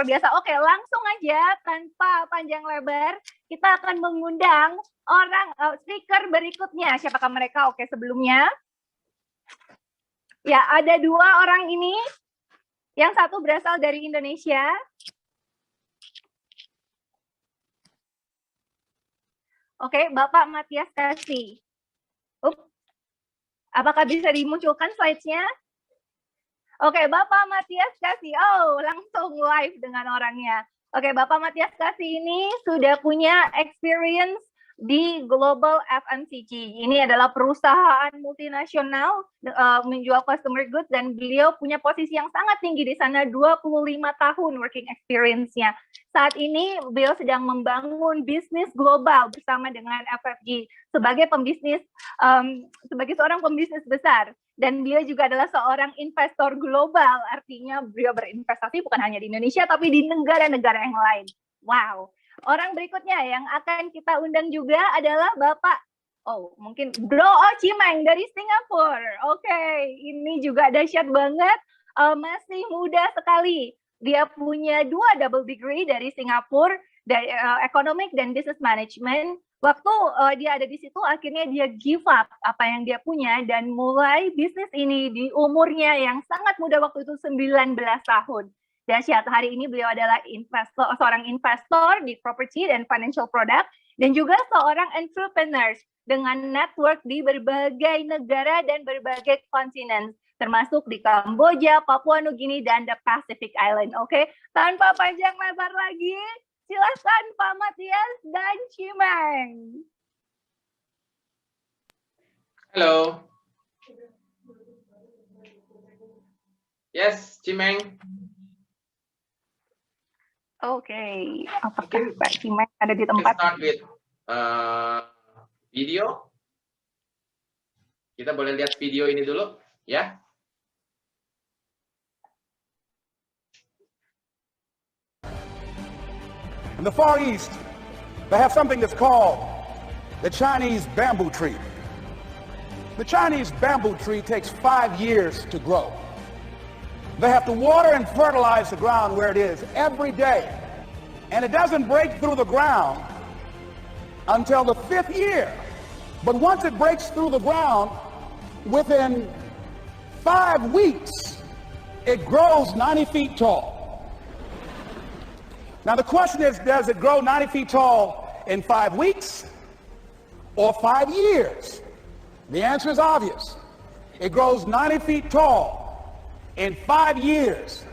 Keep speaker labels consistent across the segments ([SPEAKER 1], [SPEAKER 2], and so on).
[SPEAKER 1] biasa. Oke, langsung aja tanpa panjang lebar, kita akan mengundang orang speaker berikutnya. Siapakah mereka? Oke, sebelumnya. Ya, ada dua orang ini. Yang satu berasal dari Indonesia. Oke, Bapak Matias Kasih. Apakah bisa dimunculkan slide-nya? Oke, Bapak Matias Kasih. Oh, langsung live dengan orangnya. Oke, Bapak Matias Kasih ini sudah punya experience di Global FMCG. Ini adalah perusahaan multinasional menjual consumer goods dan beliau punya posisi yang sangat tinggi di sana, 25 tahun working experience-nya. Saat ini beliau sedang membangun bisnis global bersama dengan FFG sebagai pembisnis, sebagai seorang pembisnis besar. Dan beliau juga adalah seorang investor global, artinya beliau berinvestasi bukan hanya di Indonesia, tapi di negara-negara yang lain. Wow. Orang berikutnya yang akan kita undang juga adalah Bapak, mungkin Bro Chimeng dari Singapura. Oke, ini juga dahsyat banget, masih muda sekali. Dia punya 2 double degree dari Singapura, dari Economic dan Business Management. Waktu dia ada di situ, akhirnya dia give up apa yang dia punya dan mulai bisnis ini di umurnya yang sangat muda, waktu itu 19 tahun. Dahsyat, hari ini beliau adalah seorang investor di property dan financial product, dan juga seorang entrepreneur dengan network di berbagai negara dan berbagai kontinen, termasuk di Kamboja, Papua Nugini, dan the Pacific Island. Oke, tanpa panjang lebar lagi, silakan Pak Matias dan Chimeng.
[SPEAKER 2] Halo. Yes, Chimeng.
[SPEAKER 1] Oke, apakah Pak Chimeng ada di tempat?
[SPEAKER 2] Start with video. Kita boleh lihat video ini dulu, ya.
[SPEAKER 3] In the Far East, they have something that's called the Chinese bamboo tree. The Chinese bamboo tree takes 5 years to grow. They have to water and fertilize the ground where it is every day. And it doesn't break through the ground until the 5th year. But once it breaks through the ground, within 5 weeks, it grows 90 feet tall. Now the question is, does it grow 90 feet tall in 5 weeks or 5 years? The answer is obvious. It grows 90 feet tall in 5 years,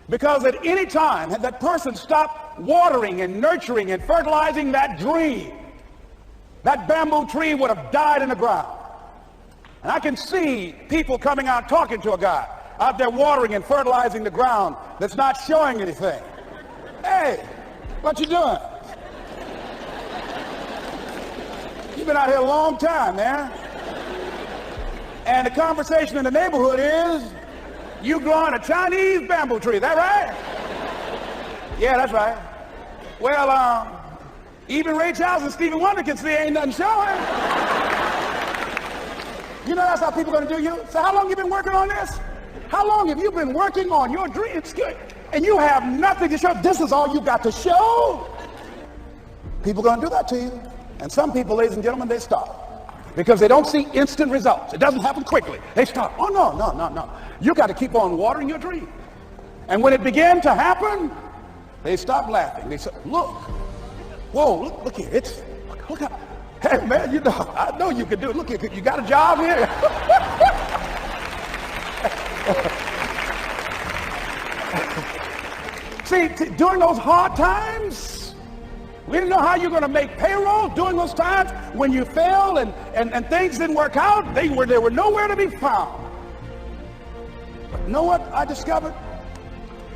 [SPEAKER 3] because at any time had that person stopped watering and nurturing and fertilizing that dream, that bamboo tree would have died in the ground. And I can see people coming out talking to a guy out there watering and fertilizing the ground that's not showing anything. Hey, what you doing? You've been out here a long time, man. And the conversation in the neighborhood is, you growing a Chinese bamboo tree, is that right? Yeah, that's right. Well, even Ray Charles and Stevie Wonder can see ain't nothing showing. You know that's how people are going to do you? So how long you been working on this? How long have you been working on your dreams? And you have nothing to show. This is all you got to show. People are going to do that to you. And some people, ladies and gentlemen, they stop. Because they don't see instant results. It doesn't happen quickly. They stop. Oh, no. You got to keep on watering your dream. And when it began to happen, they stopped laughing. They said, look. Whoa, look here. Look out. Hey, man, you know, I know you can do it. Look here. You got a job here? See, during those hard times, we didn't know how you're going to make payroll. During those times when you failed and things didn't work out, they were nowhere to be found. But you know what I discovered?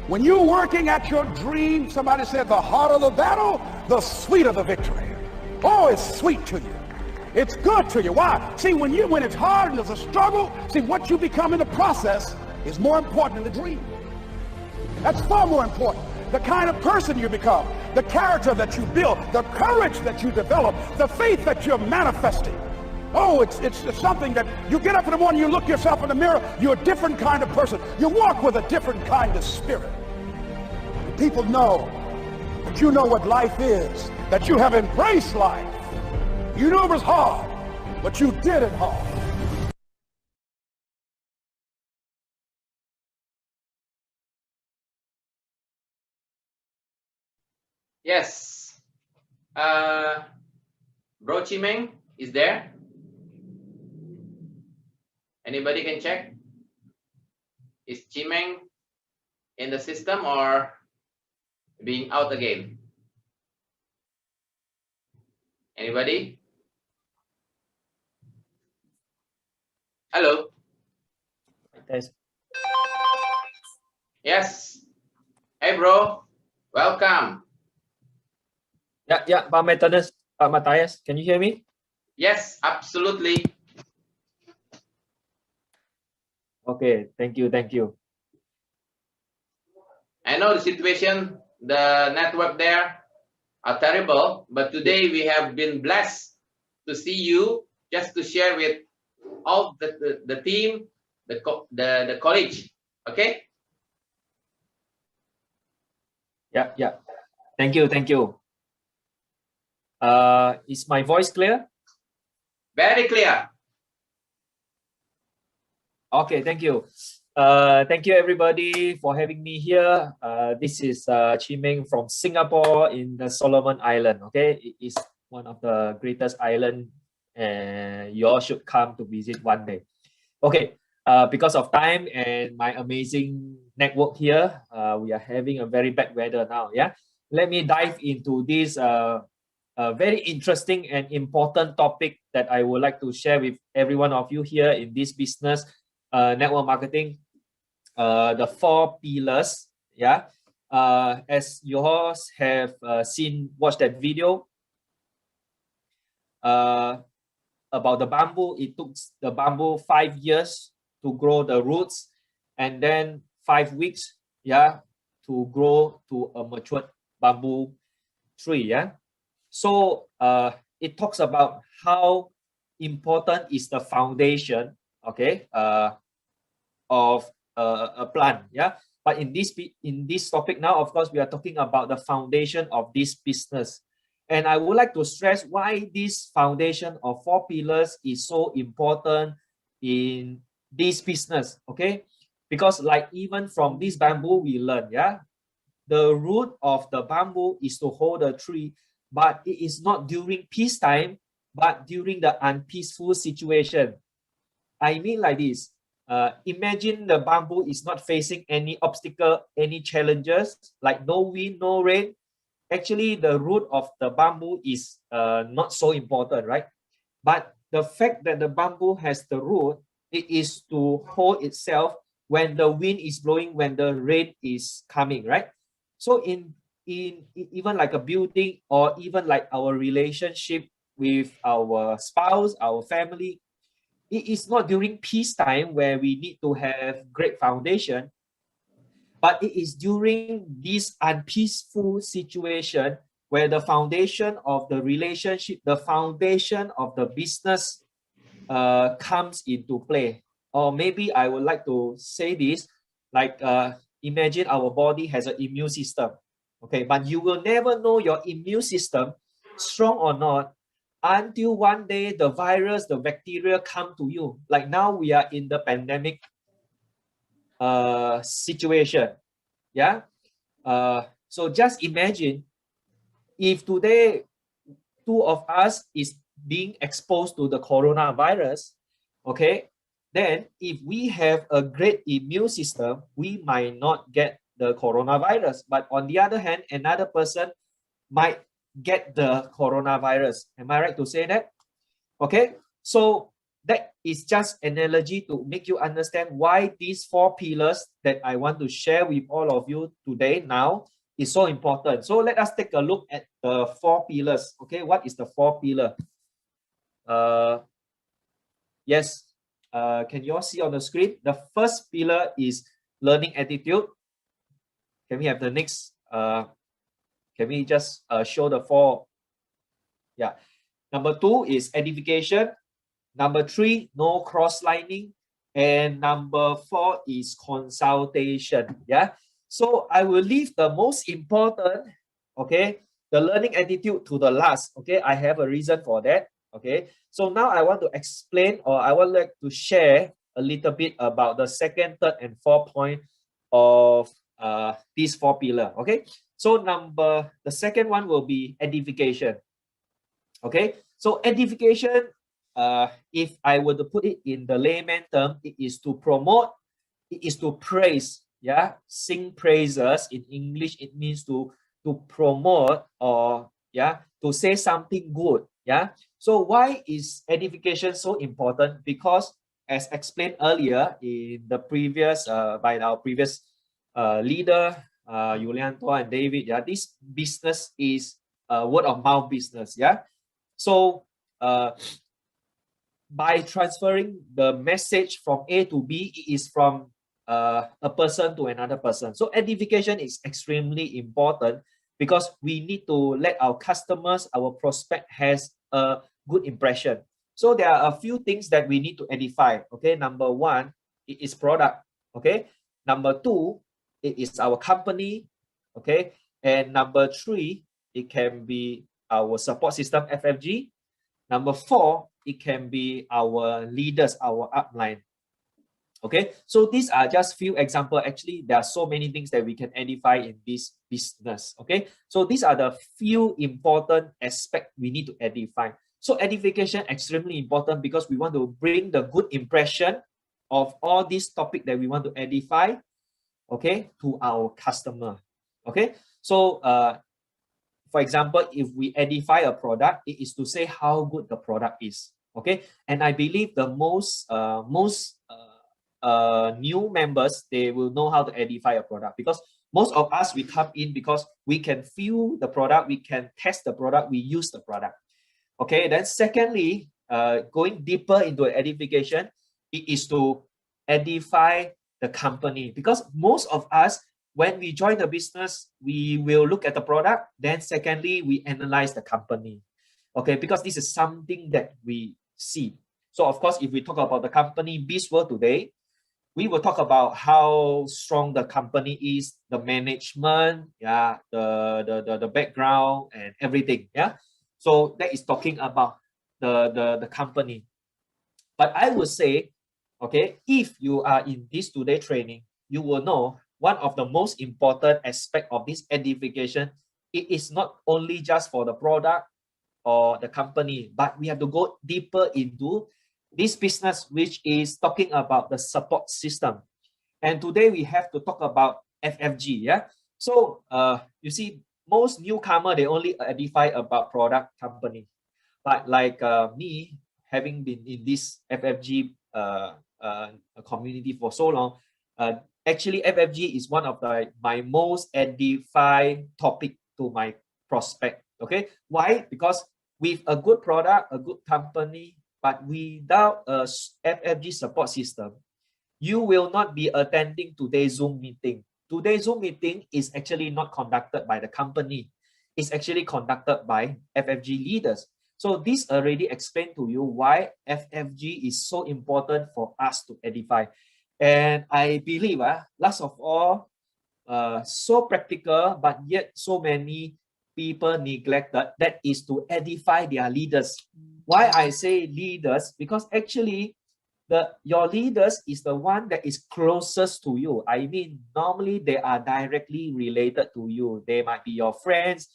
[SPEAKER 3] When you're working at your dream, somebody said the harder the battle, the sweeter the victory. Oh, it's sweet to you. It's good to you. Why? See, when it's hard and there's a struggle, see, what you become in the process is more important than the dream. That's far more important. The kind of person you become, the character that you build, the courage that you develop, the faith that you're manifesting. Oh, it's something that you get up in the morning, you look yourself in the mirror, you're a different kind of person. You walk with a different kind of spirit. that people know that you know what life is, that you have embraced life. You knew it was hard, but you did it hard.
[SPEAKER 2] Yes. Bro Chimeng is there? Anybody can check? Is Chimeng in the system or being out again? Anybody? Hello? Yes. Hey bro, welcome.
[SPEAKER 4] Yeah, Pak Matthias, can you hear me?
[SPEAKER 2] Yes, absolutely.
[SPEAKER 4] Okay, thank you.
[SPEAKER 2] I know the situation, the network there are terrible, but today we have been blessed to see you, just to share with all the team, the college. Okay?
[SPEAKER 4] Yeah. Thank you. Is my voice clear?
[SPEAKER 2] Very clear.
[SPEAKER 4] Okay, thank you. Thank you everybody for having me here. This is Chimeng from Singapore in the Solomon Island. Okay, it is one of the greatest island, and you all should come to visit one day. Okay, because of time and my amazing network here, we are having a very bad weather now. Yeah, let me dive into this very interesting and important topic that I would like to share with every one of you here in this business, network marketing. The 4 pillars. Yeah, as you all have watched that video about the bamboo. It took the bamboo 5 years to grow the roots, and then 5 weeks, yeah, to grow to a matured bamboo tree. Yeah, so it talks about how important is the foundation, okay, of a plant. Yeah, but in this topic now, of course, we are talking about the foundation of this business. And I would like to stress why this foundation of 4 pillars is so important in this business, okay? Because like even from this bamboo, we learn, yeah? The root of the bamboo is to hold the tree, but it is not during peacetime, but during the unpeaceful situation. I mean like this, imagine the bamboo is not facing any obstacle, any challenges, like no wind, no rain. Actually, the root of the bamboo is not so important, right? But the fact that the bamboo has the root, it is to hold itself when the wind is blowing, when the rain is coming, right? So in even like a building, or even like our relationship with our spouse, our family, it is not during peacetime where we need to have great foundation, but it is during this unpeaceful situation where the foundation of the relationship, the foundation of the business comes into play. Or maybe I would like to say this, like imagine our body has an immune system, okay, but you will never know your immune system strong or not until one day the virus, the bacteria come to you. Like now we are in the pandemic situation. Yeah. So just imagine if today 2 of us is being exposed to the coronavirus, okay, then if we have a great immune system, we might not get the coronavirus. But on the other hand, another person might get the coronavirus. Am I right to say that? Okay, so that is just an analogy to make you understand why these 4 pillars that I want to share with all of you today now is so important. So let us take a look at the 4 pillars. Okay, what is the 4 pillar? Yes, can you all see on the screen? The first pillar is learning attitude. Can we have the next? Can we just show the 4? Yeah. Number 2 is edification. Number 3, no cross-lining. And number 4 is consultation. Yeah. So I will leave the most important, okay, the learning attitude to the last. Okay, I have a reason for that. Okay, so now I want to explain, or I would like to share a little bit about the second, third, and fourth point of these four pillars. Okay, so the second one will be edification. Okay, so edification, if I were to put it in the layman term, it is to promote, it is to praise. Yeah, sing praises. In English, it means to promote, or yeah, to say something good. Yeah, so why is edification so important? Because as explained earlier in the previous by our previous leader, Yulianto and David, yeah, this business is word of mouth business. Yeah, so by transferring the message from A to B, it is from a person to another person. So edification is extremely important because we need to let our customers, our prospect has a good impression. So there are a few things that we need to edify. Okay, number one, it is product. Okay, number two, it is our company. Okay, and number three, it can be our support system, FFG. Number four, it can be our leaders, our upline. Okay, so these are just few examples. Actually, there are so many things that we can edify in this business. Okay, so these are the few important aspects we need to edify. So edification extremely important because we want to bring the good impression of all these topics that we want to edify, okay, to our customer. Okay, so for example, if we edify a product, it is to say how good the product is. Okay, and I believe the most new members, they will know how to edify a product, because most of us, we come in because we can feel the product, we can test the product, we use the product. Okay, then secondly, going deeper into edification, it is to edify the company, because most of us, when we join the business, we will look at the product. Then secondly, we analyze the company. Okay, because this is something that we see. So of course, if we talk about the company BizWorld today, we will talk about how strong the company is, the management, yeah, the background and everything. Yeah. So that is talking about the company. But I would say, okay, if you are in this today training, you will know one of the most important aspect of this edification, it is not only just for the product or the company, but we have to go deeper into this business, which is talking about the support system. And today we have to talk about FFG. Yeah. So you see, most newcomer, they only edify about product, company. But like me, having been in this FFG community for so long, actually FFG is one of my most edified topic to my prospect. Okay, why? Because with a good product, a good company, but without a FFG support system, you will not be attending today's Zoom meeting. Today's Zoom meeting is actually not conducted by the company. It's actually conducted by FFG leaders. So this already explained to you why FFG is so important for us to edify. And I believe, last of all, so practical, but yet so many people neglected, that is to edify their leaders. Why I say leaders? Because actually, your leaders is the one that is closest to you. I mean, normally they are directly related to you. They might be your friends,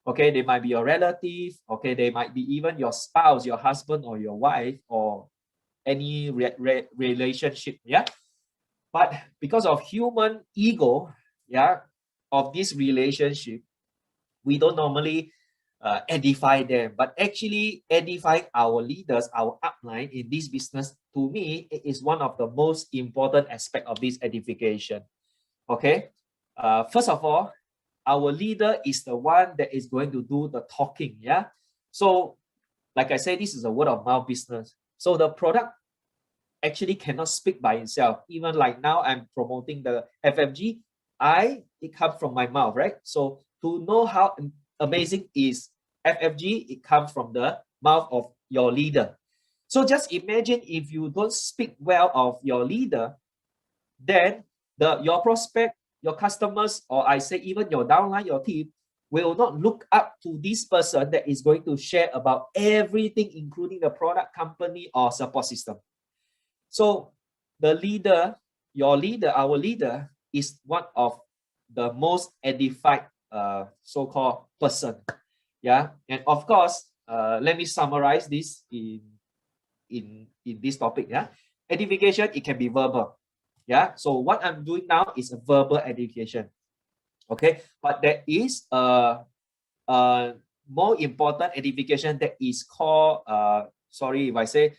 [SPEAKER 4] okay, they might be your relative, okay, they might be even your spouse, your husband or your wife, or any relationship. Yeah. But because of human ego, yeah, of this relationship, we don't normally edify them. But actually edifying our leaders, our upline in this business, to me, it is one of the most important aspect of this edification. Okay. First of all, our leader is the one that is going to do the talking. Yeah. So like I said, this is a word of mouth business. So the product actually cannot speak by itself. Even like now I'm promoting the FFG, it comes from my mouth, right? So to know how amazing is FFG, it comes from the mouth of your leader. So just imagine if you don't speak well of your leader, then your prospect your customers, or I say even your downline, your team, will not look up to this person that is going to share about everything, including the product, company, or support system. So the leader, your leader, our leader, is one of the most edified so-called person. Yeah, and of course, let me summarize this in this topic. Yeah, edification, it can be verbal. Yeah, so what I'm doing now is a verbal education. Okay, but there is a more important edification that is called sorry if I say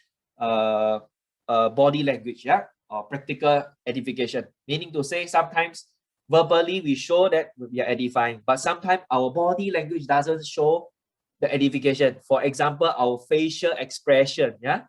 [SPEAKER 4] body language, yeah, or practical edification, meaning to say sometimes verbally we show that we are edifying, but sometimes our body language doesn't show the edification. For example, our facial expression, yeah,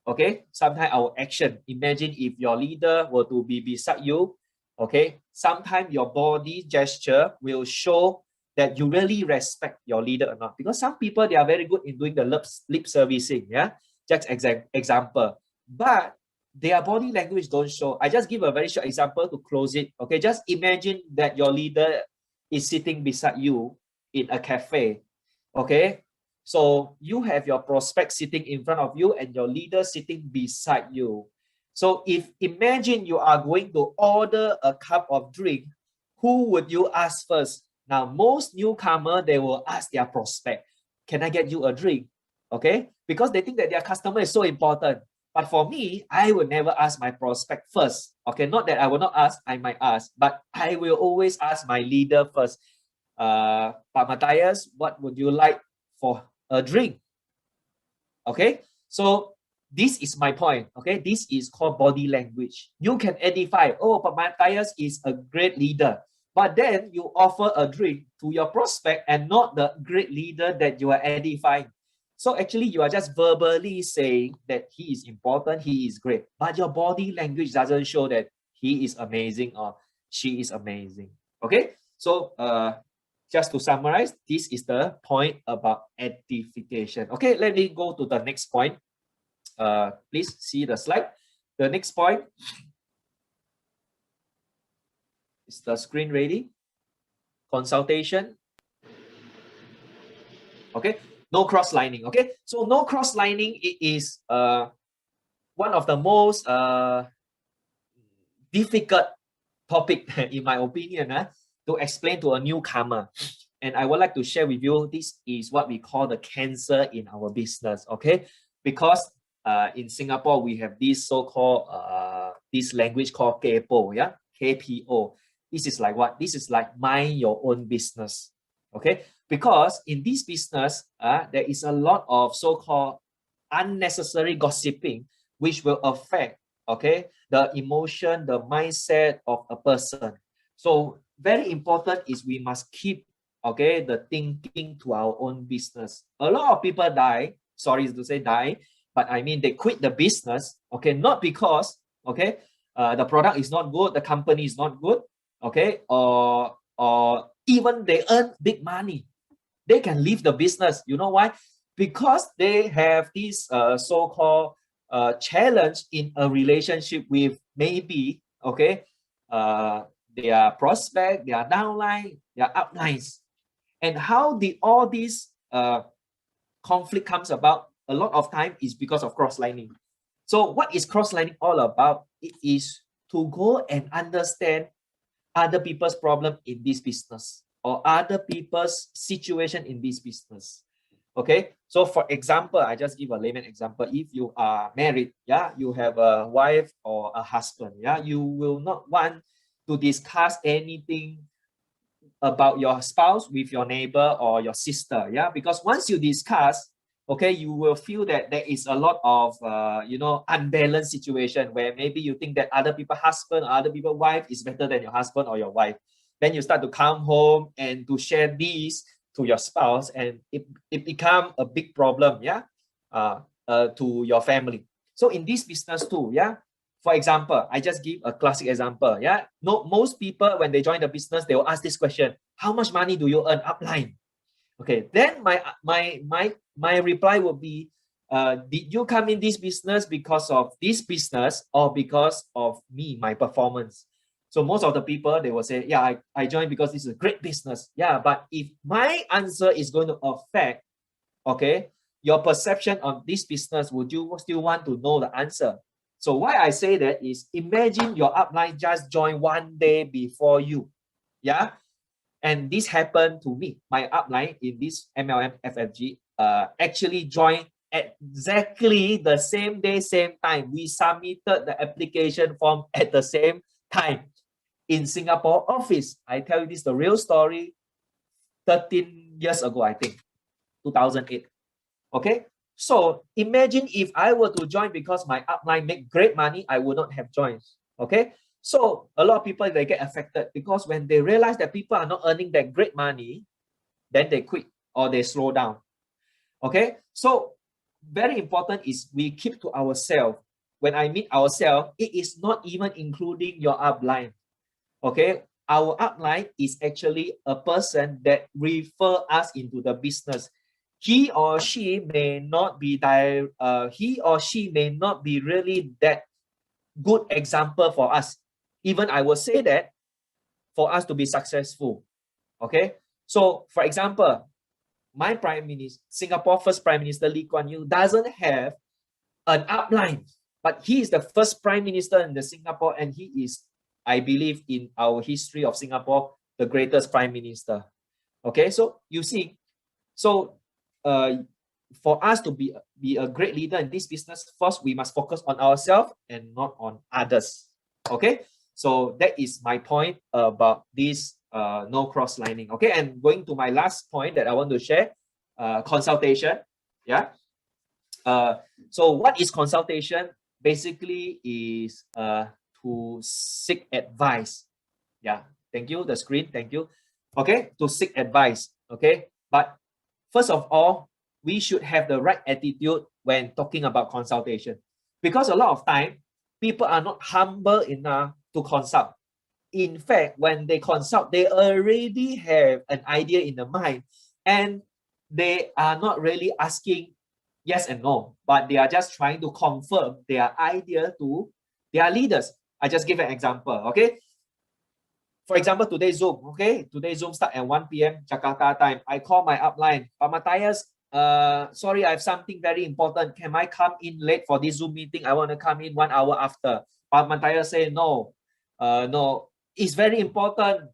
[SPEAKER 4] okay, sometimes our action. Imagine if your leader were to be beside you, okay, sometimes your body gesture will show that you really respect your leader or not, because some people, they are very good in doing the lip servicing, yeah, just example, but their body language don't show. I just give a very short example to close it. Okay, just imagine that your leader is sitting beside you in a cafe. Okay, so you have your prospect sitting in front of you and your leader sitting beside you. So if imagine you are going to order a cup of drink, who would you ask first? Now, most newcomer, they will ask their prospect, can I get you a drink? Okay, because they think that their customer is so important. But for me, I will never ask my prospect first. Okay, not that I will not ask, I might ask, but I will always ask my leader first. Pak Matthias, what would you like for a drink? Okay, so this is my point. Okay, this is called body language. You can edify, oh, Pak Matthias is a great leader, but then you offer a drink to your prospect and not the great leader that you are edifying. So actually, you are just verbally saying that he is important, he is great, but your body language doesn't show that he is amazing or she is amazing. Okay, so just to summarize, this is the point about edification. Okay, let me go to the next point. Please see the slide. The next point. Is the screen ready? Consultation. Okay, no cross-lining. Okay, so no cross-lining is one of the most difficult topic, in my opinion, to explain to a newcomer. And I would like to share with you, this is what we call the cancer in our business, okay? Because in Singapore, we have this so-called, this language called KPO, yeah? KPO. This is like what? This is like mind your own business, okay? Because in this business, there is a lot of so-called unnecessary gossiping, which will affect, okay, the emotion, the mindset of a person. So very important is we must keep, okay, the thinking to our own business. A lot of people die, sorry to say die, but I mean they quit the business, okay, not because, okay, the product is not good, the company is not good, okay, or even they earn big money. They can leave the business. You know why? Because they have this so-called challenge in a relationship with maybe, okay, their prospect, their downline, their uplines. And how did all this conflict comes about? A lot of time is because of cross-lining. So what is cross-lining all about? It is to go and understand other people's problem in this business or other people's situation in this business. Okay, so for example, I just give a layman example. If you are married, yeah, you have a wife or a husband, yeah, you will not want to discuss anything about your spouse with your neighbor or your sister, yeah, because once you discuss, okay, you will feel that there is a lot of you know, unbalanced situation where maybe you think that other people's husband or other people's wife is better than your husband or your wife. Then you start to come home and to share these to your spouse, and it become a big problem, yeah, to your family. So in this business too, yeah, for example, I just give a classic example, yeah. No, most people when they join the business, they will ask this question: how much money do you earn upline? Okay, then my reply would be, did you come in this business because of this business or because of me, my performance? So most of the people, they will say, yeah, I joined because this is a great business. Yeah, but if my answer is going to affect, okay, your perception on this business, would you still want to know the answer? So why I say that is, imagine your upline just joined one day before you. Yeah. And this happened to me. My upline in this MLM FFG actually joined at exactly the same day, same time. We submitted the application form at the same time in Singapore office. I tell you this, the real story, 13 years ago, I think, 2008. Okay. So imagine if I were to join because my upline make great money, I would not have joined. Okay. So a lot of people, they get affected because when they realize that people are not earning that great money, then they quit or they slow down. Okay. So very important is we keep to ourselves. When I mean ourselves, it is not even including your upline. Okay. Our upline is actually a person that refer us into the business. He or she may not be really that good example for us. Even I will say that for us to be successful. Okay. So for example, my Prime Minister, Singapore first Prime Minister Lee Kuan Yew doesn't have an upline, but he is the first Prime Minister in the Singapore, and he is, I believe, in our history of Singapore, the greatest Prime Minister. Okay, so you see, so for us to be a great leader in this business, first we must focus on ourselves and not on others. Okay, so that is my point about this no cross lining. Okay, and going to my last point that I want to share, consultation. Yeah. So what is consultation? Basically is to seek advice. Yeah, thank you. The screen, thank you. Okay, to seek advice. Okay, but first of all, we should have the right attitude when talking about consultation, because a lot of time people are not humble enough to consult. In fact, when they consult, they already have an idea in the mind, and they are not really asking yes and no, but they are just trying to confirm their idea to their leaders. I just give an example. Okay. For example, today's Zoom. Okay. Today's Zoom start at 1 p.m. Jakarta time. I call my upline, Pak Matthias, sorry, I have something very important. Can I come in late for this Zoom meeting? I want to come in 1 hour after. Pak Matthias say, no, no, it's very important.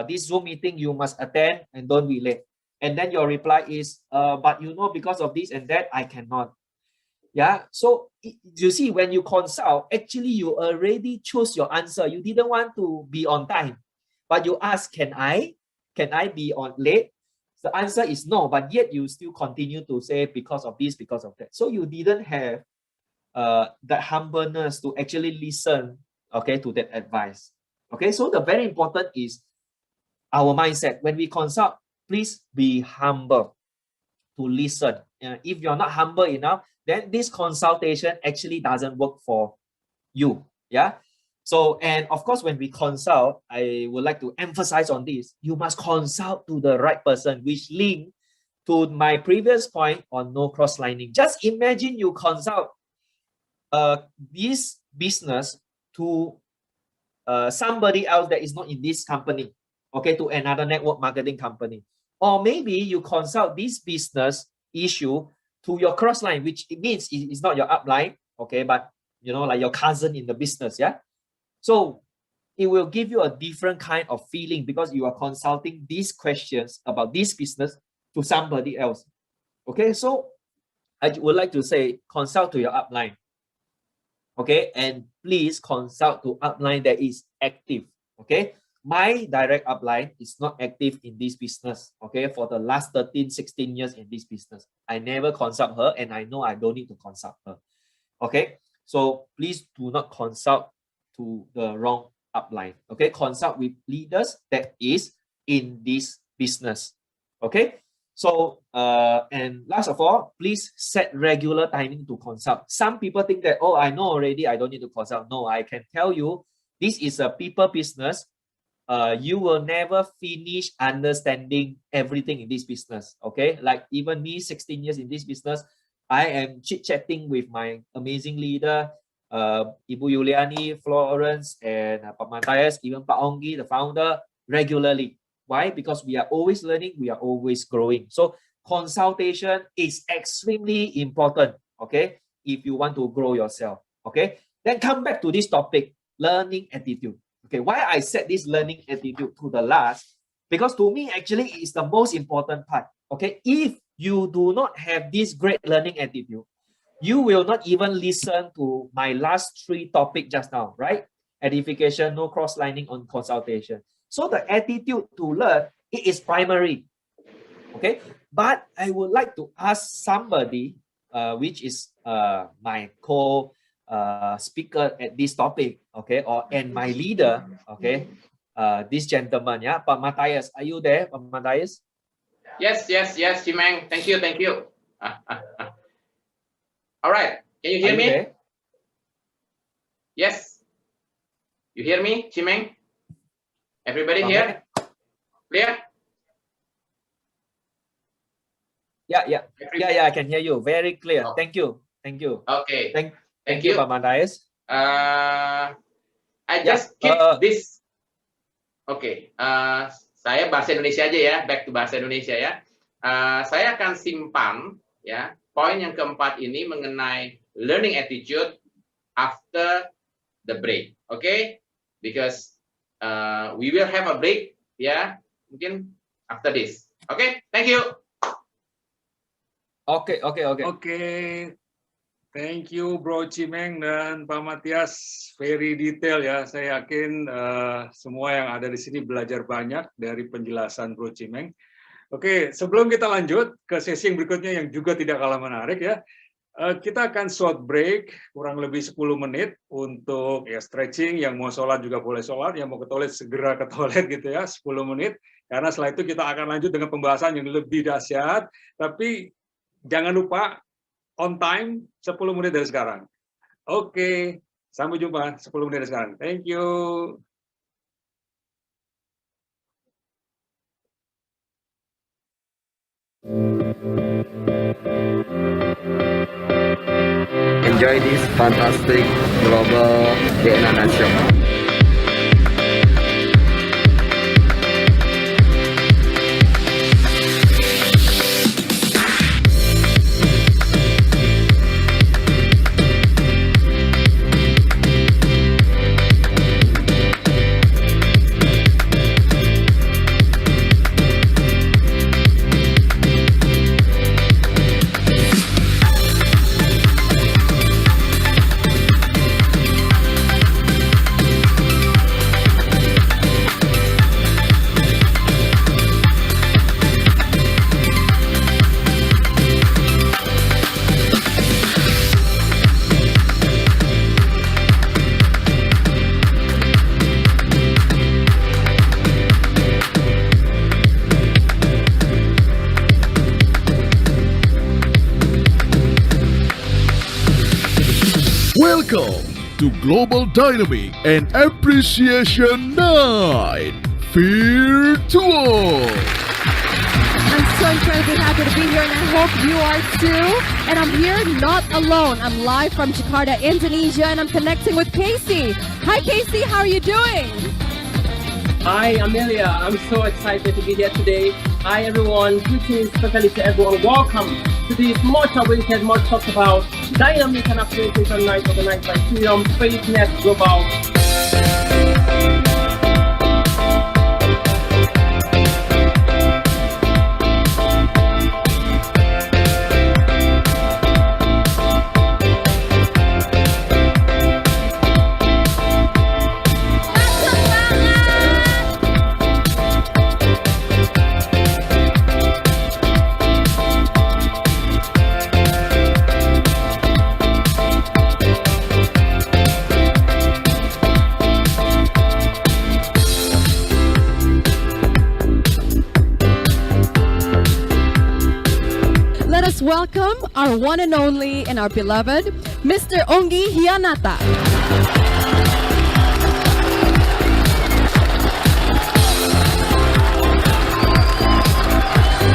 [SPEAKER 4] This Zoom meeting you must attend and don't be late. And then your reply is, but you know, because of this and that, I cannot. Yeah. So you see, when you consult, actually you already choose your answer. You didn't want to be on time, but you ask, can I be on late? The answer is no, but yet you still continue to say because of this, because of that. So you didn't have that humbleness to actually listen, okay, to that advice. Okay, so the very important is our mindset. When we consult, please be humble to listen. If you're not humble enough, then this consultation actually doesn't work for you. Yeah. So, and of course, when we consult, I would like to emphasize on this. You must consult to the right person, which link to my previous point on no cross-lining. Just imagine you consult this business to somebody else that is not in this company, okay, to another network marketing company. Or maybe you consult this business issue to your cross-line, which it means it's not your upline, okay, but you know, like your cousin in the business, yeah? So it will give you a different kind of feeling because you are consulting these questions about this business to somebody else. Okay, so I would like to say, consult to your upline. Okay, and please consult to upline that is active. Okay, my direct upline is not active in this business. Okay, for the last 13, 16 years in this business, I never consult her, and I know I don't need to consult her. Okay, so please do not consult to the wrong upline. Okay, consult with leaders that is in this business. Okay, so and last of all, please set regular timing to consult. Some people think that, oh, I know already, I don't need to consult. No, I can tell you, this is a people business. You will never finish understanding everything in this business. Okay, like even me, 16 years in this business, I am chit-chatting with my amazing leader. Ibu Yuliani, Florence, and Pak Matthias, even Pak Onggi, the founder, regularly. Why? Because we are always learning, we are always growing. So consultation is extremely important, okay, if you want to grow yourself, okay? Then come back to this topic, learning attitude. Okay, why I set this learning attitude to the last? Because to me, actually, it's the most important part, okay? If you do not have this great learning attitude, you will not even listen to my last 3 topics just now, right? Edification, no cross-lining on consultation. So the attitude to learn, it is primary, okay? But I would like to ask somebody, which is my speaker at this topic, okay, and my leader, okay, this gentleman, yeah, Pak Matthias, are you there, Pak Matthias?
[SPEAKER 2] Yes, Chimeng. Thank you. All right, can you hear me?
[SPEAKER 4] There?
[SPEAKER 2] Yes. You hear me, Chimeng? Everybody here? Clear?
[SPEAKER 4] Yeah, I can hear you. Very clear. Oh. Thank you.
[SPEAKER 2] Okay.
[SPEAKER 4] Thank you, Pak Matthias.
[SPEAKER 2] I just keep this. Okay. Saya bahasa Indonesia aja ya. Back to bahasa Indonesia ya. Saya akan simpan ya poin yang keempat ini mengenai learning attitude after the break. Okay? Because we will have a break ya. Mungkin after this. Okay? Thank you.
[SPEAKER 4] Okay.
[SPEAKER 5] Thank you Bro Chimeng dan Pak Matthias, very detail ya. Saya yakin semua yang ada di sini belajar banyak dari penjelasan Bro Chimeng. Oke, sebelum kita lanjut ke sesi yang berikutnya yang juga tidak kalah menarik ya, kita akan short break kurang lebih 10 menit untuk ya stretching. Yang mau sholat juga boleh sholat, yang mau ke toilet segera ke toilet gitu ya, 10 menit. Karena setelah itu kita akan lanjut dengan pembahasan yang lebih dahsyat. Tapi jangan lupa on time 10 menit dari sekarang. Oke, sampai jumpa 10 menit dari sekarang. Thank you.
[SPEAKER 6] Enjoy this fantastic global DNA show.
[SPEAKER 7] Welcome to Global Dynamic and Appreciation Night Virtual.
[SPEAKER 8] I'm so incredibly happy to be here and I hope you are too. And I'm here not alone. I'm live from Jakarta, Indonesia, and I'm connecting with Casey. Hi Casey, how are you doing?
[SPEAKER 9] Hi Amelia, I'm so excited to be here today. Hi everyone, greetings especially to everyone. Welcome to this much awaited, much talked about Dynamic and Appreciation Night organized by Freedom Faith Net Global.
[SPEAKER 8] Welcome our one and only and our beloved Mr. Onggi Hianata.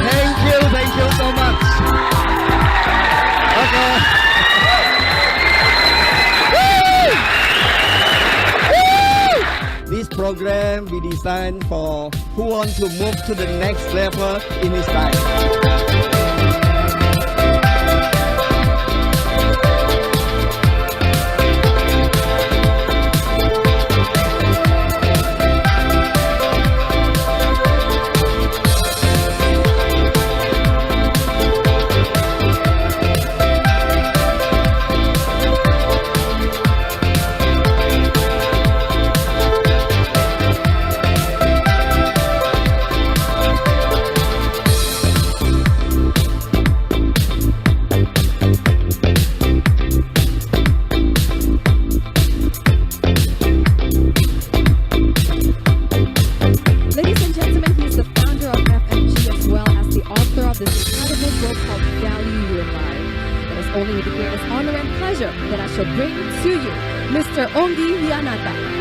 [SPEAKER 7] Thank you so much. Okay.
[SPEAKER 10] designed for who want to move to the next level in his life. That I shall bring to you, Mr. Onggi Wianata.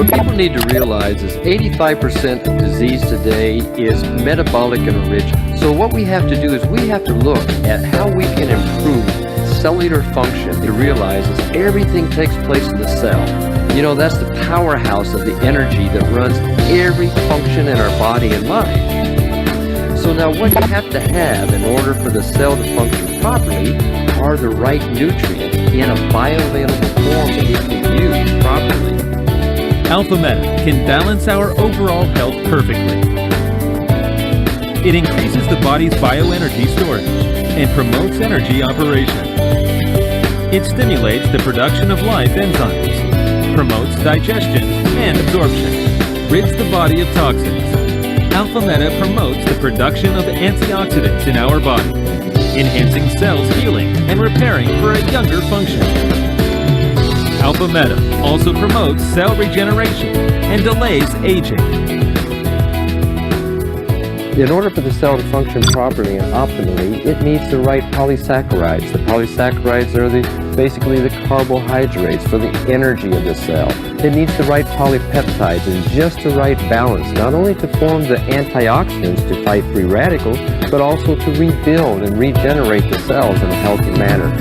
[SPEAKER 11] What people need to realize is 85% of disease today is metabolic in origin. So what we have to do is we have to look at how we can improve cellular function to realize is everything takes place in the cell. You know, that's the powerhouse of the energy that runs every function in our body and mind. So now what you have to have in order for the cell to function properly are the right nutrients in a bioavailable form that we can use properly.
[SPEAKER 12] Alpha Meta can balance our overall health perfectly. It increases the body's bioenergy storage and promotes energy operation. It stimulates the production of life enzymes, promotes digestion and absorption, rids the body of toxins. Alpha Meta promotes the production of antioxidants in our body, enhancing cells healing and repairing for a younger function. Alpha Meta also promotes cell regeneration and delays aging.
[SPEAKER 11] In order for the cell to function properly and optimally, it needs the right polysaccharides. The polysaccharides are basically the carbohydrates for the energy of the cell. It needs the right polypeptides and just the right balance, not only to form the antioxidants to fight free radicals, but also to rebuild and regenerate the cells in a healthy manner.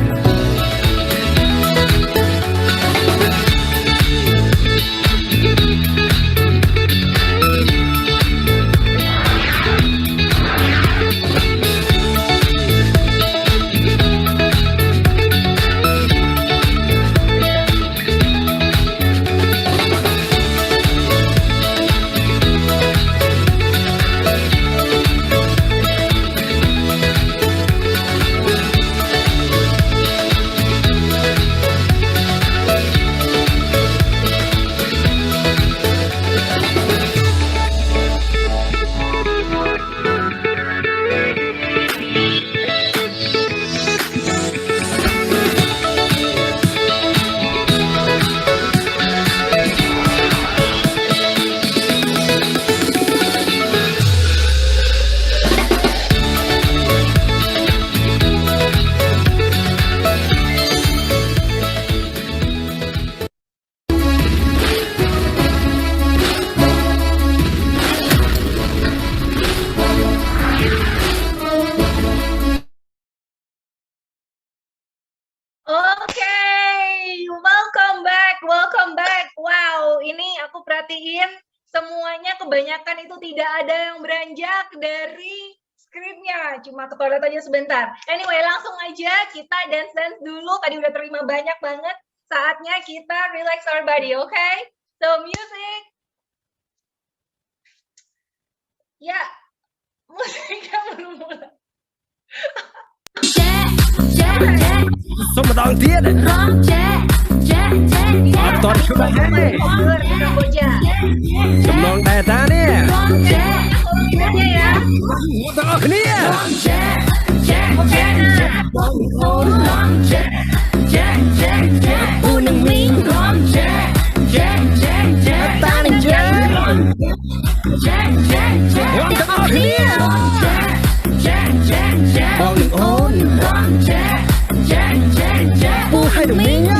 [SPEAKER 1] Welcome back. Wow, ini aku perhatiin semuanya kebanyakan itu tidak ada yang beranjak dari skripnya, cuma ke toilet aja sebentar. Anyway, langsung aja kita dance dulu. Tadi udah terima banyak banget. Saatnya kita relax our body, okay? So music. Ya, musiknya belum mulai.
[SPEAKER 10] Sama tahun tiada. Atau coba ini. Semnong tanya. Tengok ni. Unang ming. Taning jeng. Tengok ni. Falling on. Buhay domingo.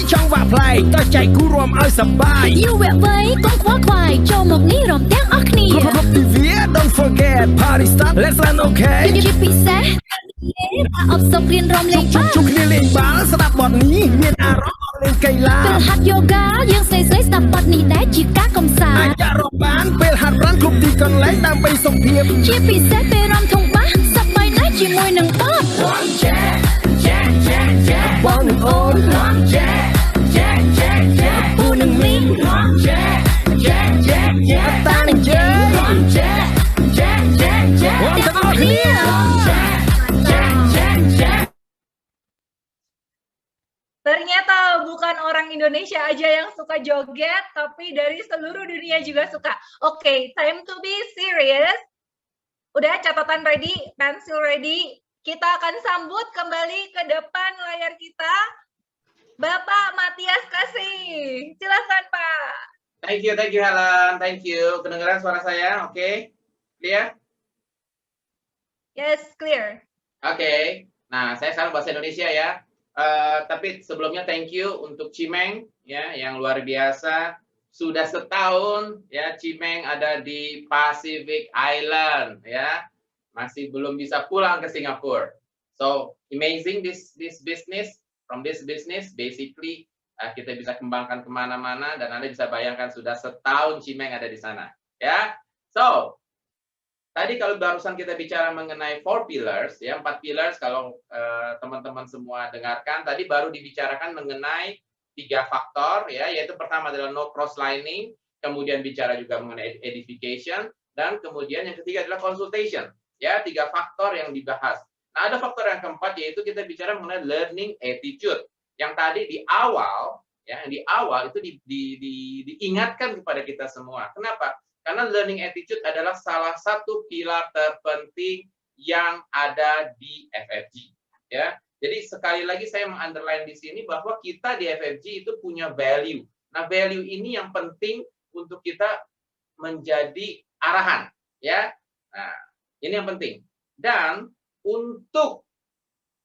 [SPEAKER 10] Trong và play តើចែកគូរួមឲ្យសប្បាយយូរវគ្គវ័យកុំខ្វល់ខ្វាយចូលមកនេះរំទាំងអស់គ្នាគ្រប់ទិវា Don't forget party start let's run okay ជាពិសេសអបសុខរៀនរំលេងបាល់ជួបគ្នាលេងបាល់ស្ដាប់បទនេះមានអារម្មណ៍លេងកីឡាពេលហាត់យូហ្គាយើងស្រីស្ដាប់បទនេះដែរជាការកំសាន្តអាចរកបានពេលហាត់ប្រាណគ្រប់ទីកន្លែងដើម្បីសុខភាពជាពិសេសពេលរំធំបាសសប្បាយណាស់ជាមួយនឹងបទបងនឹងអូនUnang ming. Taning jeng. Tengok ni.
[SPEAKER 1] Ternyata bukan orang Indonesia aja yang suka joget, tapi dari seluruh dunia juga suka. Oke, time to be serious. Udah catatan ready, pensil ready. Kita akan sambut kembali ke depan layar kita. Bapak Matias Kasih, silakan Pak.
[SPEAKER 2] Thank you Helen, thank you. Kedengaran suara saya, oke? Clear?
[SPEAKER 1] Yes, clear.
[SPEAKER 2] Oke, nah saya sekarang bahasa Indonesia ya. Tapi sebelumnya thank you untuk Cimeng ya, yang luar biasa. Sudah setahun ya Cimeng ada di Pacific Island ya, masih belum bisa pulang ke Singapura. So amazing this business. From this business, basically kita bisa kembangkan kemana-mana dan Anda bisa bayangkan sudah setahun Cimeng ada di sana. Ya, so tadi kalau barusan kita bicara mengenai 4 pillars, ya 4 pillars kalau teman-teman semua dengarkan, tadi baru dibicarakan mengenai 3 faktor, ya, yaitu pertama adalah no cross-lining, kemudian bicara juga mengenai edification, dan kemudian yang ketiga adalah consultation. Ya, 3 faktor yang dibahas. Nah, ada faktor yang keempat, yaitu kita bicara mengenai learning attitude. Yang tadi di awal, ya, di awal itu diingatkan kepada kita semua. Kenapa? Karena learning attitude adalah salah satu pilar terpenting yang ada di FFG. Ya, jadi sekali lagi saya meng-underline di sini bahwa kita di FFG itu punya value. Nah, value ini yang penting untuk kita menjadi arahan. Ya, nah, ini yang penting. Dan untuk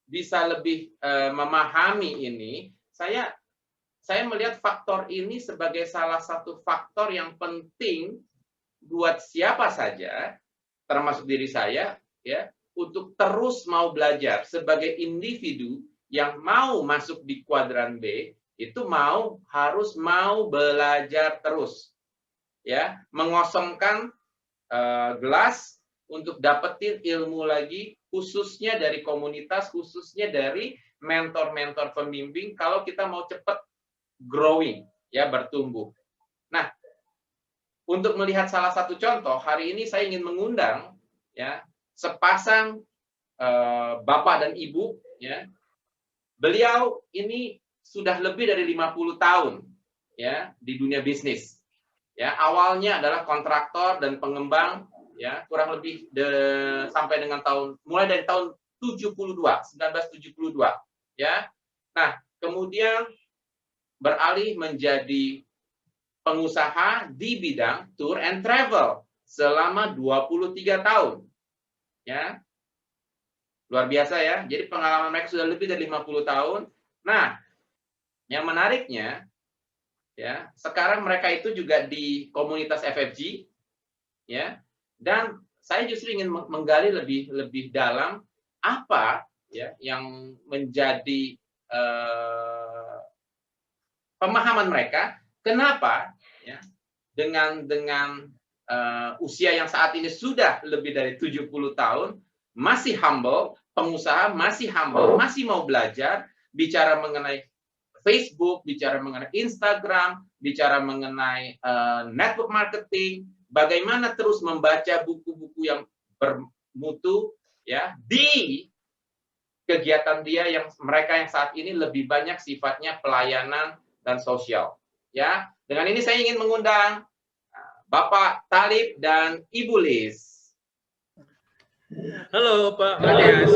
[SPEAKER 2] bisa lebih memahami ini, saya melihat faktor ini sebagai salah satu faktor yang penting buat siapa saja, termasuk diri saya, ya, untuk terus mau belajar sebagai individu yang mau masuk di kuadran B, itu harus mau belajar terus, ya, mengosongkan gelas untuk dapetin ilmu lagi, khususnya dari komunitas, khususnya dari mentor-mentor pembimbing, kalau kita mau cepat growing, ya, bertumbuh. Nah, untuk melihat salah satu contoh, hari ini saya ingin mengundang, ya, sepasang bapak dan ibu, ya. Beliau ini sudah lebih dari 50 tahun, ya, di dunia bisnis. Ya, awalnya adalah kontraktor dan pengembang, ya, kurang lebih sampai dengan mulai dari tahun 1972, ya. Nah, kemudian beralih menjadi pengusaha di bidang tour and travel selama 23 tahun. Ya. Luar biasa, ya. Jadi pengalaman mereka sudah lebih dari 50 tahun. Nah, yang menariknya, ya, sekarang mereka itu juga di komunitas FFG, ya. Dan saya justru ingin menggali lebih dalam apa, ya, yang menjadi pemahaman mereka, kenapa, ya, dengan usia yang saat ini sudah lebih dari 70 tahun masih humble, pengusaha masih humble, masih mau belajar, bicara mengenai Facebook, bicara mengenai Instagram, bicara mengenai network marketing, bagaimana terus membaca buku-buku yang bermutu, ya, di kegiatan dia mereka yang saat ini lebih banyak sifatnya pelayanan dan sosial. Ya, dengan ini saya ingin mengundang Bapak Talib dan Ibu Liz.
[SPEAKER 13] Halo Pak Matias.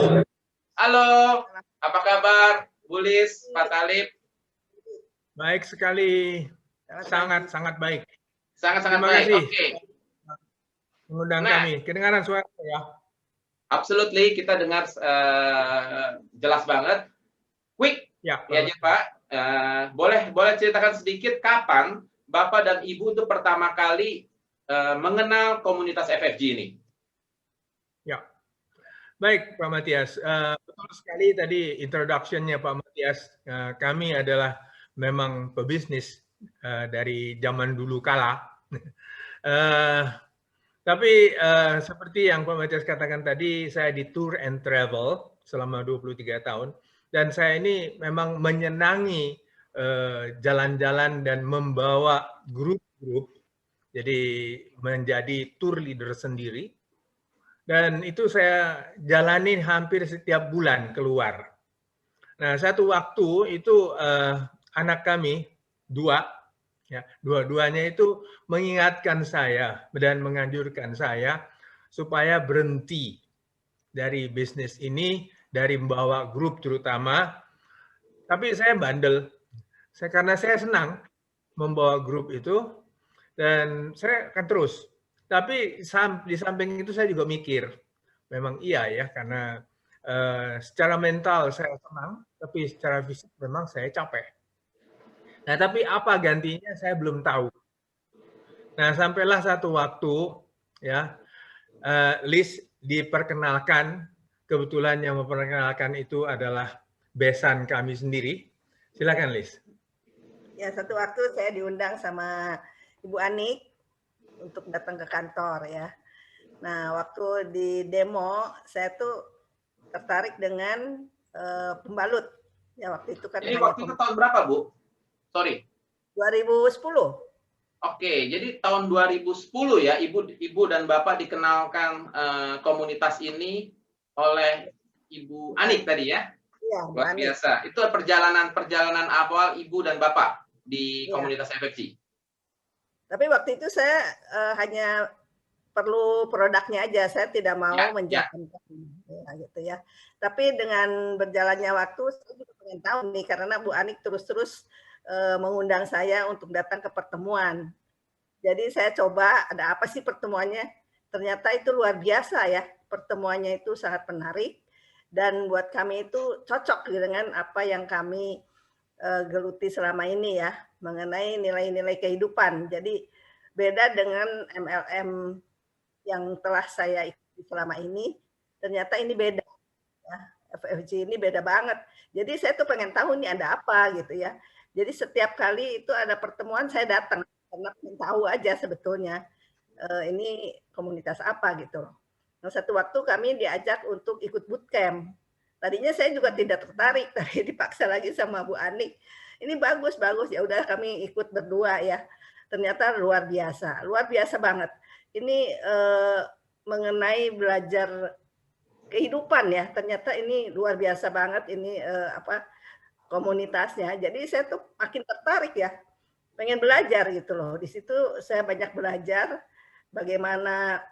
[SPEAKER 2] Halo, apa kabar Bu Liz, Pak Talib?
[SPEAKER 13] Baik sekali, sangat baik.
[SPEAKER 2] Sangat-sangat
[SPEAKER 13] Terima
[SPEAKER 2] baik.
[SPEAKER 13] kasih.
[SPEAKER 2] Oke.
[SPEAKER 13] Mengundang kami. Kedengaran suara ya?
[SPEAKER 2] Absolutely, kita dengar jelas banget. Quick,
[SPEAKER 13] ya
[SPEAKER 2] aja Pak. Boleh ceritakan sedikit kapan Bapak dan Ibu itu pertama kali mengenal komunitas FFG ini?
[SPEAKER 13] Ya, baik Pak Matias. Betul sekali tadi introduction-nya Pak Matias. Kami adalah memang pebisnis dari zaman dulu kala. Tapi seperti yang Pak Matias katakan tadi, saya di tour and travel selama 23 tahun. Dan saya ini memang menyenangi jalan-jalan dan membawa grup-grup, jadi menjadi tour leader sendiri. Dan itu saya jalani hampir setiap bulan keluar. Nah, satu waktu itu anak kami, dua-duanya itu mengingatkan saya dan menganjurkan saya supaya berhenti dari bisnis ini, dari membawa grup terutama. Tapi saya bandel, karena saya senang membawa grup itu, dan saya akan terus. Tapi di samping itu saya juga mikir, memang iya ya, karena secara mental saya senang, tapi secara fisik memang saya capek. Nah, tapi apa gantinya saya belum tahu. Nah, sampailah satu waktu, ya, Liz diperkenalkan, kebetulan yang memperkenalkan itu adalah besan kami sendiri. Silakan, Liz.
[SPEAKER 14] Ya, satu waktu saya diundang sama Ibu Anik untuk datang ke kantor, ya. Nah, waktu di demo saya tuh tertarik dengan pembalut. Ya waktu itu kan.
[SPEAKER 2] Ini waktu itu tahun berapa, Bu? Sorry.
[SPEAKER 14] 2010.
[SPEAKER 2] Oke, jadi tahun 2010 ya, Ibu dan Bapak dikenalkan komunitas ini oleh Ibu Anik tadi ya?
[SPEAKER 14] Iya,
[SPEAKER 2] luar biasa. Itu perjalanan awal Ibu dan Bapak di komunitas FFG.
[SPEAKER 14] Tapi waktu itu saya hanya perlu produknya aja, saya tidak mau menjalankan ya, gitu ya. Tapi dengan berjalannya waktu, saya juga pengen tahu nih, karena Bu Anik terus-terus mengundang saya untuk datang ke pertemuan. Jadi saya coba ada apa sih pertemuannya? Ternyata itu luar biasa ya, pertemuannya itu sangat menarik dan buat kami itu cocok dengan apa yang kami geluti selama ini ya, mengenai nilai-nilai kehidupan. Jadi beda dengan MLM yang telah saya ikuti selama ini, ternyata ini beda. Ya, FFG ini beda banget. Jadi saya tuh pengen tahu nih ada apa gitu ya. Jadi setiap kali itu ada pertemuan saya datang karena pengen tahu aja sebetulnya ini komunitas apa gitu. Nah, satu waktu kami diajak untuk ikut bootcamp. Tadinya saya juga tidak tertarik, tapi dipaksa lagi sama Bu Anik. Ini bagus, ya udah kami ikut berdua ya. Ternyata luar biasa banget. Ini mengenai belajar kehidupan ya. Ternyata ini luar biasa banget ini komunitasnya. Jadi saya tuh makin tertarik ya, pengen belajar gitu loh. Di situ saya banyak belajar bagaimana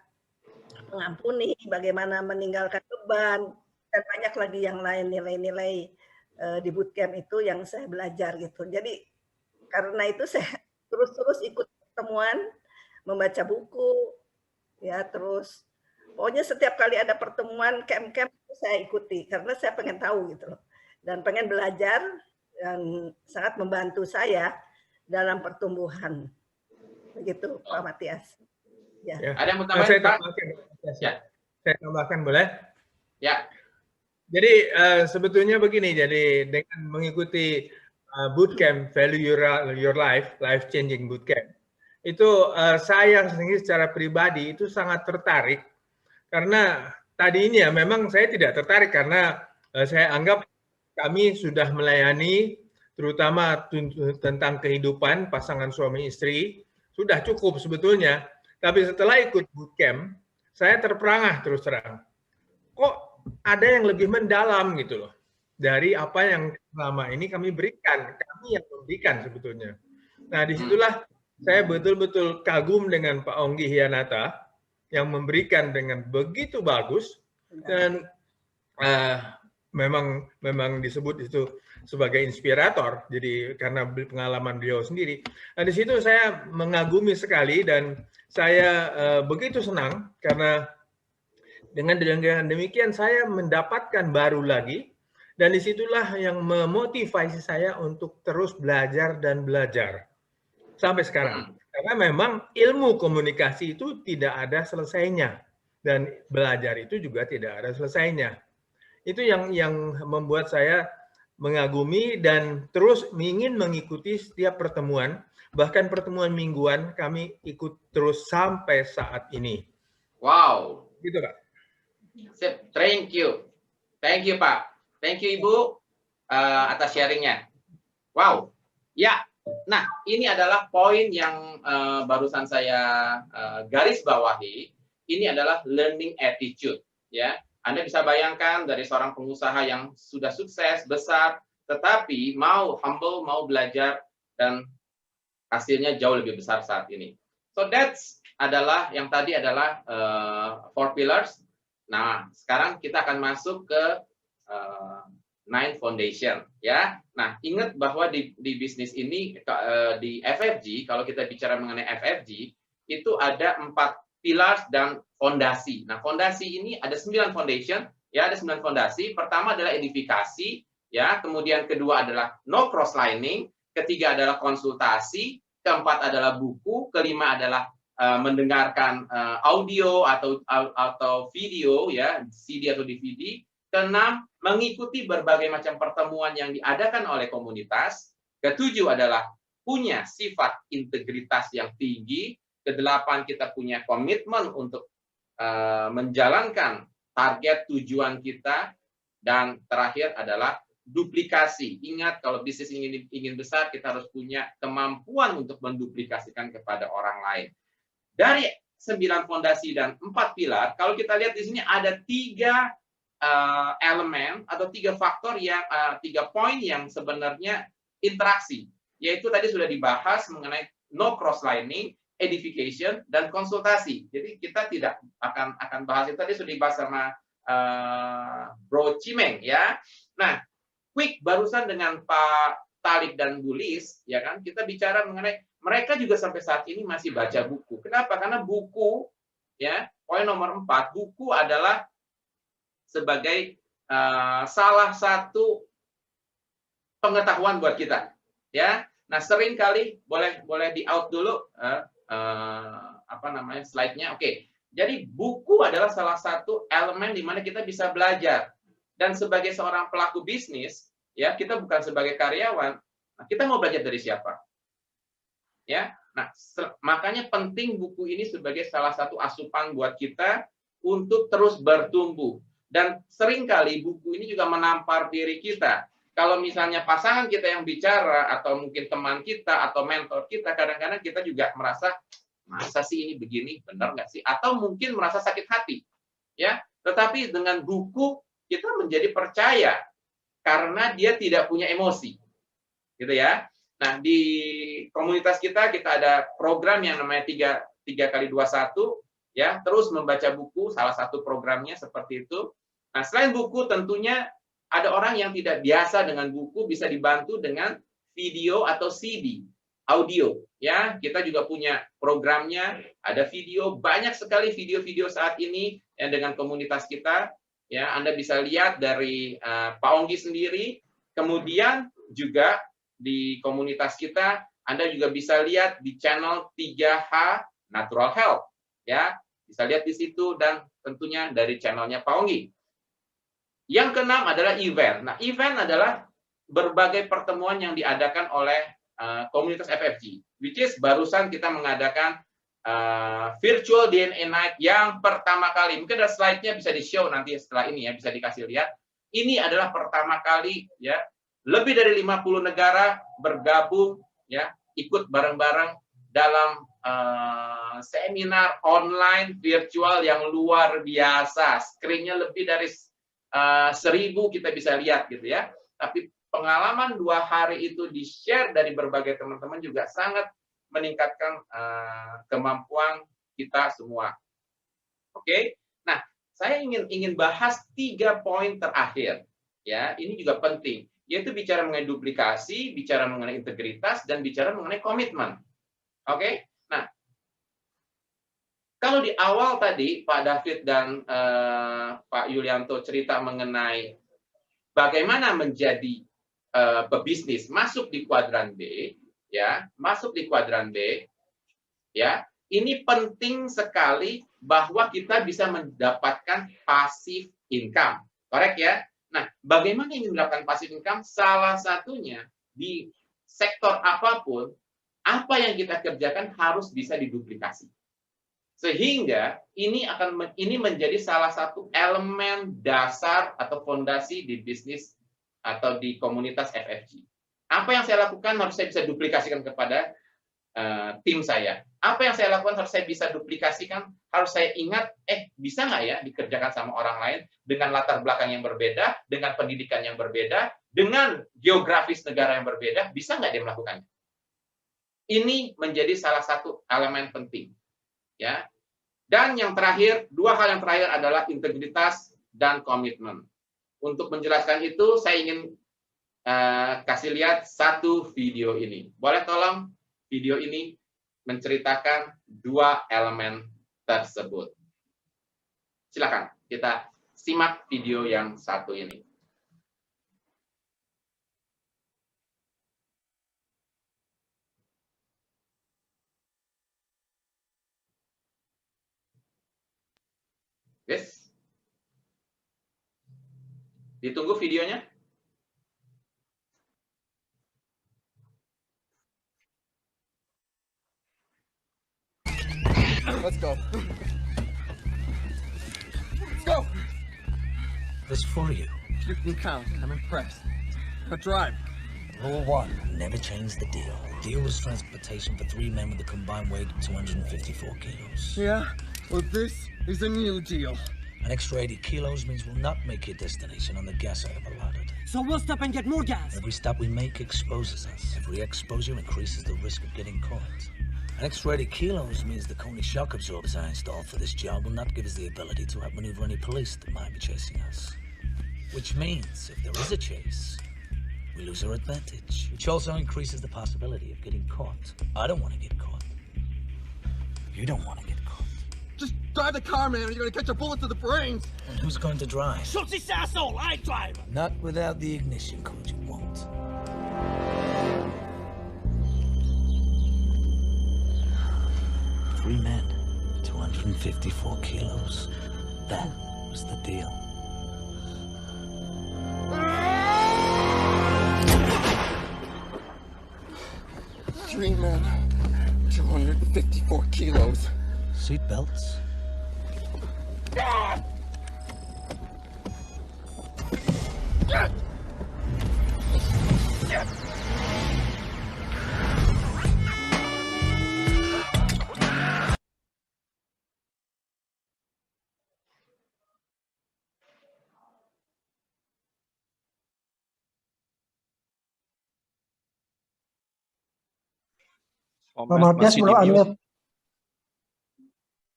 [SPEAKER 14] mengampuni, bagaimana meninggalkan beban, dan banyak lagi yang lain nilai-nilai di bootcamp itu yang saya belajar gitu. Jadi karena itu saya terus ikut pertemuan, membaca buku, ya terus pokoknya setiap kali ada pertemuan camp-camp saya ikuti karena saya pengen tahu gitu loh. Dan pengen belajar dan sangat membantu saya dalam pertumbuhan. Begitu Pak Matias. Ya.
[SPEAKER 2] Ada yang mau tambahkan, Pak?
[SPEAKER 13] Saya tambahkan boleh?
[SPEAKER 2] Ya.
[SPEAKER 13] Jadi sebetulnya begini, jadi dengan mengikuti bootcamp Value Your Life, Life Changing Bootcamp, itu saya sendiri secara pribadi itu sangat tertarik karena tadinya memang saya tidak tertarik karena saya anggap kami sudah melayani terutama tentang kehidupan pasangan suami istri, sudah cukup sebetulnya. Tapi setelah ikut bootcamp, saya terperangah terus terang. Kok ada yang lebih mendalam gitu loh. Dari apa yang selama ini kami berikan, kami yang memberikan sebetulnya. Nah disitulah saya betul-betul kagum dengan Pak Onggi Hianata yang memberikan dengan begitu bagus dan memang disebut itu sebagai inspirator. Jadi karena pengalaman beliau sendiri. Nah di situ saya mengagumi sekali dan saya begitu senang karena dengan demikian saya mendapatkan baru lagi dan disitulah yang memotivasi saya untuk terus belajar dan belajar sampai sekarang. Karena memang ilmu komunikasi itu tidak ada selesainya dan belajar itu juga tidak ada selesainya. Itu yang membuat saya mengagumi dan terus ingin mengikuti setiap pertemuan, bahkan pertemuan mingguan kami ikut terus sampai saat ini.
[SPEAKER 2] Wow.
[SPEAKER 13] Gitu Pak.
[SPEAKER 2] Thank you Pak. Thank you Ibu atas sharingnya. Wow. Ya. Nah ini adalah poin yang barusan saya garis bawahi. Ini adalah learning attitude. Ya. Anda bisa bayangkan dari seorang pengusaha yang sudah sukses, besar, tetapi mau humble, mau belajar, dan hasilnya jauh lebih besar saat ini. So that's adalah, yang tadi adalah 4 pillars. Nah, sekarang kita akan masuk ke 9 foundation. Ya. Nah, ingat bahwa di bisnis ini, di FFG, kalau kita bicara mengenai FFG, itu ada 4 pillars dan fondasi. Nah, fondasi ini ada 9 foundation, ya, ada 9 fondasi. Pertama adalah edifikasi, ya, kemudian kedua adalah no cross lining, ketiga adalah konsultasi, keempat adalah buku, kelima adalah mendengarkan audio atau video, ya, CD atau DVD, keenam mengikuti berbagai macam pertemuan yang diadakan oleh komunitas, ketujuh adalah punya sifat integritas yang tinggi, kedelapan kita punya komitmen untuk menjalankan target tujuan kita, dan terakhir adalah duplikasi. Ingat, kalau bisnis ingin besar, kita harus punya kemampuan untuk menduplikasikan kepada orang lain. Dari 9 fondasi dan 4 pilar, kalau kita lihat di sini ada 3 elemen atau 3 faktor yang 3 poin yang sebenarnya interaksi, yaitu tadi sudah dibahas mengenai no cross lining, edification, dan konsultasi. Jadi kita tidak akan bahas itu, tadi sudah dibahas sama Bro Cimeng ya. Nah, quick barusan dengan Pak Talib dan Bu Lis, ya kan, kita bicara mengenai mereka juga sampai saat ini masih baca buku. Kenapa? Karena buku, ya, poin nomor 4, buku adalah sebagai salah satu pengetahuan buat kita, ya. Nah, sering kali boleh di out dulu slide-nya. Oke. Jadi buku adalah salah satu elemen di mana kita bisa belajar. Dan sebagai seorang pelaku bisnis, ya, kita bukan sebagai karyawan, nah, kita mau belajar dari siapa? Ya. Nah, makanya penting buku ini sebagai salah satu asupan buat kita untuk terus bertumbuh. Dan seringkali buku ini juga menampar diri kita. Kalau misalnya pasangan kita yang bicara, atau mungkin teman kita, atau mentor kita, kadang-kadang kita juga merasa, masa sih ini begini, benar nggak sih? Atau mungkin merasa sakit hati. Ya, tetapi dengan buku, kita menjadi percaya, karena dia tidak punya emosi. Gitu ya. Nah, di komunitas kita ada program yang namanya 3x21, ya, terus membaca buku, salah satu programnya seperti itu. Nah, selain buku, tentunya ada orang yang tidak biasa dengan buku, bisa dibantu dengan video atau CD, audio. Ya, kita juga punya programnya, ada video, banyak sekali video-video saat ini yang dengan komunitas kita. Ya, Anda bisa lihat dari Pak Onggi sendiri, kemudian juga di komunitas kita, Anda juga bisa lihat di channel 3H Natural Health. Ya, bisa lihat di situ, dan tentunya dari channelnya Pak Onggi. Yang keenam adalah event. Nah, event adalah berbagai pertemuan yang diadakan oleh komunitas FFG, which is barusan kita mengadakan virtual DNA Night yang pertama kali. Mungkin ada slide-nya bisa di-show nanti setelah ini ya, bisa dikasih lihat. Ini adalah pertama kali ya, lebih dari 50 negara bergabung ya, ikut bareng-bareng dalam seminar online virtual yang luar biasa. Screen-nya lebih dari 1000 kita bisa lihat gitu ya. Tapi pengalaman 2 hari itu di-share dari berbagai teman-teman juga sangat meningkatkan kemampuan kita semua. Oke. Nah, saya ingin bahas 3 poin terakhir ya. Ini juga penting, yaitu bicara mengenai duplikasi, bicara mengenai integritas, dan bicara mengenai komitmen. Oke. Nah, kalau di awal tadi Pak David dan Pak Yulianto cerita mengenai bagaimana menjadi pebisnis masuk di kuadran B, ya, masuk di kuadran B, ya, ini penting sekali bahwa kita bisa mendapatkan passive income, korek ya. Nah, bagaimana ingin mendapatkan passive income? Salah satunya di sektor apapun, apa yang kita kerjakan harus bisa diduplikasi. Sehingga ini menjadi salah satu elemen dasar atau fondasi di bisnis atau di komunitas FFG. Apa yang saya lakukan harus saya bisa duplikasikan kepada tim saya. Apa yang saya lakukan harus saya bisa duplikasikan, harus saya ingat, bisa nggak ya dikerjakan sama orang lain dengan latar belakang yang berbeda, dengan pendidikan yang berbeda, dengan geografis negara yang berbeda, bisa nggak dia melakukannya? Ini menjadi salah satu elemen penting. Ya. Dan yang terakhir, 2 hal yang terakhir adalah integritas dan komitmen. Untuk menjelaskan itu, saya ingin kasih lihat satu video ini. Boleh tolong video ini menceritakan 2 elemen tersebut. Silakan kita simak video yang satu ini. Yes. Ditunggu videonya.
[SPEAKER 15] Let's go. This for you.
[SPEAKER 16] You can count. I'm impressed. Now drive.
[SPEAKER 15] Rule 1, never change the deal. Deal was transportation for 3 men with a combined weight of 254 kilos.
[SPEAKER 16] Yeah? Well, this is a new deal.
[SPEAKER 15] An extra 80 kilos means we'll not make your destination on the gas I have allotted.
[SPEAKER 10] So we'll stop and get more gas.
[SPEAKER 15] Every stop we make exposes us. Every exposure increases the risk of getting caught. An extra 80 kilos means the Coney shock absorbers I installed for this job will not give us the ability to outmaneuver any police that might be chasing us. Which means, if there is a chase, we lose our advantage, which also increases the possibility of getting caught. I don't want to get caught. You don't want to get caught.
[SPEAKER 16] Just drive the car, man, or you're gonna catch a bullet to the brains.
[SPEAKER 15] And who's going to drive?
[SPEAKER 10] Shoot this asshole! I drive!
[SPEAKER 15] Not without the ignition cord, you won't. Three men, 254 kilos. That was the deal.
[SPEAKER 16] Three men, 254 kilos.
[SPEAKER 15] Seat belts.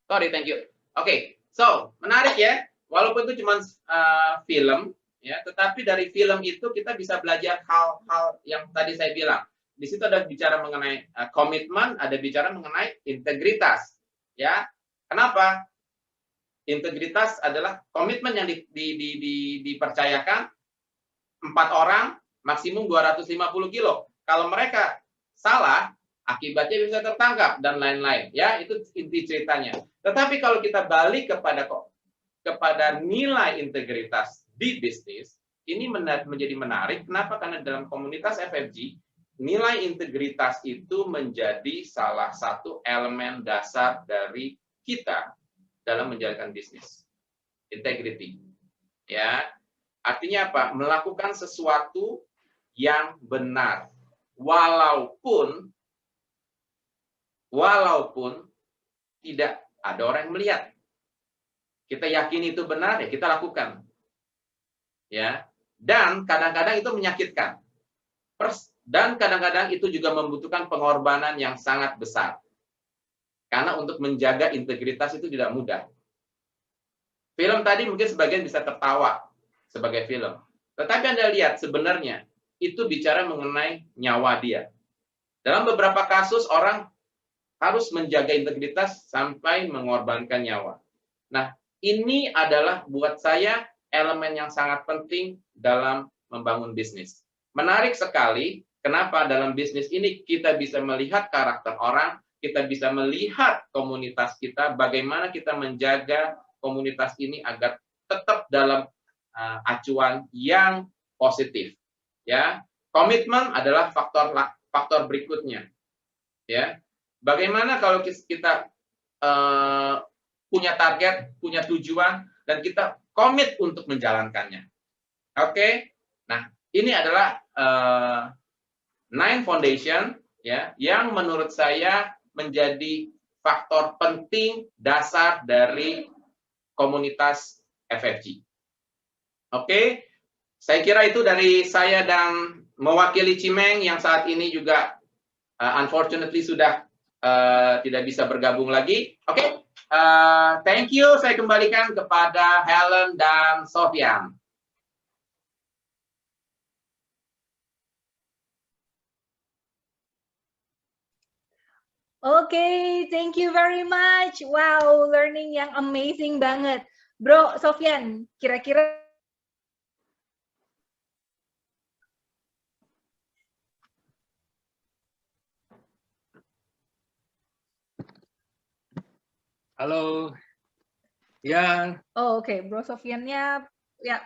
[SPEAKER 2] Sorry, thank you. Oke, so menarik ya. Walaupun itu cuma film, ya, tetapi dari film itu kita bisa belajar hal-hal yang tadi saya bilang. Di situ ada bicara mengenai komitmen, ada bicara mengenai integritas, ya. Kenapa? Integritas adalah komitmen yang dipercayakan 4 orang, maksimum 250 kilo. Kalau mereka salah, akibatnya bisa tertangkap dan lain-lain, ya, itu inti ceritanya. Tetapi kalau kita balik kepada nilai integritas di bisnis, ini menjadi menarik. Kenapa? Karena dalam komunitas FFG, nilai integritas itu menjadi salah satu elemen dasar dari kita dalam menjalankan bisnis. Integrity, ya, artinya apa? Melakukan sesuatu yang benar, walaupun tidak ada orang yang melihat. Kita yakin itu benar, ya kita lakukan. Ya. Dan kadang-kadang itu menyakitkan. Dan kadang-kadang itu juga membutuhkan pengorbanan yang sangat besar. Karena untuk menjaga integritas itu tidak mudah. Film tadi mungkin sebagian bisa tertawa sebagai film. Tetapi Anda lihat sebenarnya itu bicara mengenai nyawa dia. Dalam beberapa kasus orang harus menjaga integritas sampai mengorbankan nyawa. Nah, ini adalah buat saya elemen yang sangat penting dalam membangun bisnis. Menarik sekali, kenapa dalam bisnis ini kita bisa melihat karakter orang, kita bisa melihat komunitas kita, bagaimana kita menjaga komunitas ini agar tetap dalam acuan yang positif. Ya, komitmen adalah faktor berikutnya. Ya. Bagaimana kalau kita punya target, punya tujuan, dan kita komit untuk menjalankannya. Oke, nah ini adalah 9 foundation, ya, yang menurut saya menjadi faktor penting dasar dari komunitas FFG. Oke, saya kira itu dari saya dan mewakili Cimeng yang saat ini juga unfortunately sudah tidak bisa bergabung lagi. Oke, thank you. Saya kembalikan kepada Helen dan Sofyan.
[SPEAKER 1] Oke, thank you very much. Wow, learning yang amazing banget. Bro, Sofyan, kira-kira
[SPEAKER 5] Halo. Ya.
[SPEAKER 1] Oh, oke. Bro Sofyannya, ya.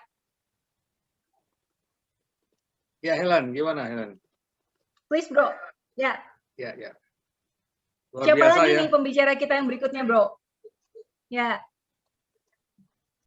[SPEAKER 5] Ya, Helen. Gimana, Helen?
[SPEAKER 1] Please, bro. Ya.
[SPEAKER 5] Ya.
[SPEAKER 1] Siapa lagi nih pembicara kita yang berikutnya, bro? Ya.